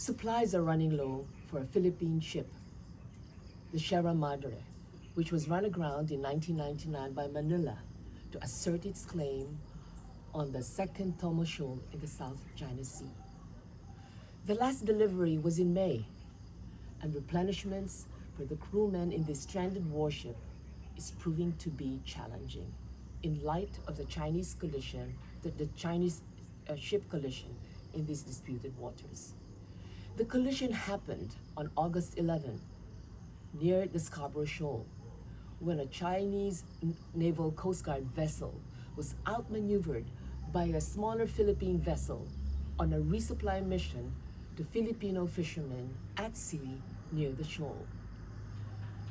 Supplies are running low for a Philippine ship, the Sierra Madre, which was run aground in 1999 by Manila to assert its claim on the second Thomas Shoal in the South China Sea. The last delivery was in May, and replenishments for the crewmen in this stranded warship is proving to be challenging in light of the Chinese collision, the Chinese ship collision in these disputed waters. The collision happened on August 11 near the Scarborough Shoal when a Chinese Naval Coast Guard vessel was outmaneuvered by a smaller Philippine vessel on a resupply mission to Filipino fishermen at sea near the shoal.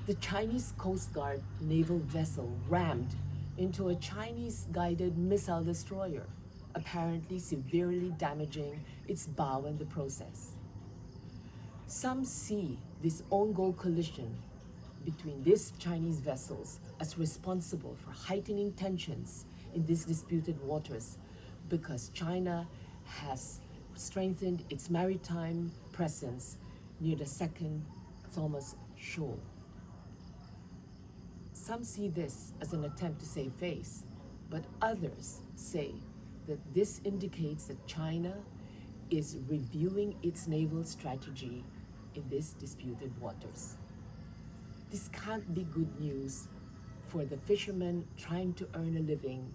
The Chinese Coast Guard naval vessel rammed into a Chinese guided missile destroyer, apparently severely damaging its bow in the process. Some see this own-goal collision between these Chinese vessels as responsible for heightening tensions in these disputed waters because China has strengthened its maritime presence near the second Thomas Shoal. Some see this as an attempt to save face, but others say that this indicates that China is reviewing its naval strategy in these disputed waters. This can't be good news for the fishermen trying to earn a living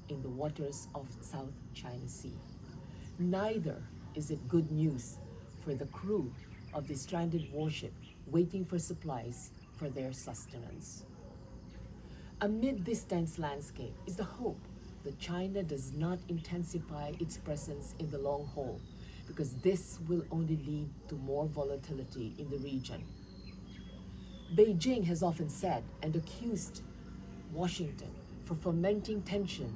in the waters of South China Sea. Neither is it good news for the crew of the stranded warship waiting for supplies for their sustenance. Amid this tense landscape is the hope that China does not intensify its presence in the long haul, because this will only lead to more volatility in the region. Beijing has often said and accused Washington for fomenting tension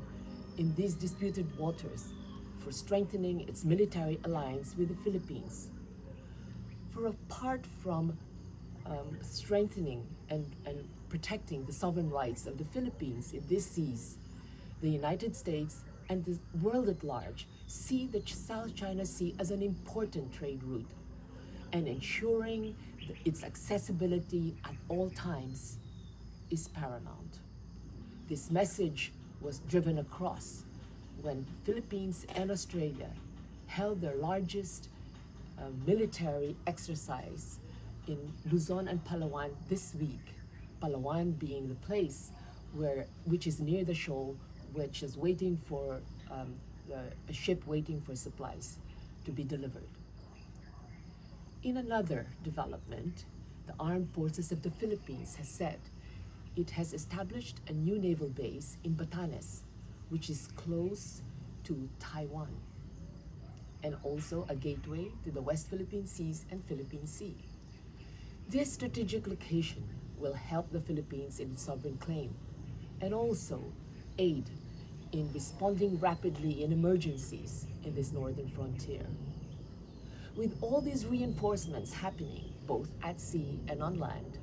in these disputed waters, for strengthening its military alliance with the Philippines. For apart from strengthening and protecting the sovereign rights of the Philippines in these seas, the United States and the world at large see the South China Sea as an important trade route, and ensuring its accessibility at all times is paramount. This message was driven across when Philippines and Australia held their largest military exercise in Luzon and Palawan this week. Palawan being the place which is near the shoal, which is waiting for a ship waiting for supplies to be delivered. In another development, the Armed Forces of the Philippines has said it has established a new naval base in Batanes, which is close to Taiwan, and also a gateway to the West Philippine Seas and Philippine Sea. This strategic location will help the Philippines in its sovereign claim and also aid in responding rapidly in emergencies in this northern frontier. With all these reinforcements happening both at sea and on land,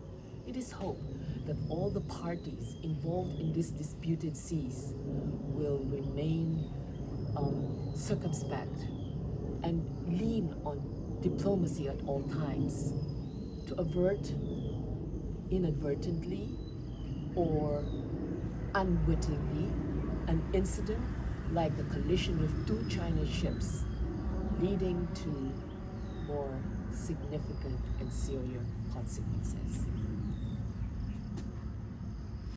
it is hoped that all the parties involved in these disputed seas will remain circumspect and lean on diplomacy at all times to avert inadvertently or unwittingly an incident like the collision of two Chinese ships, leading to more significant and serious consequences.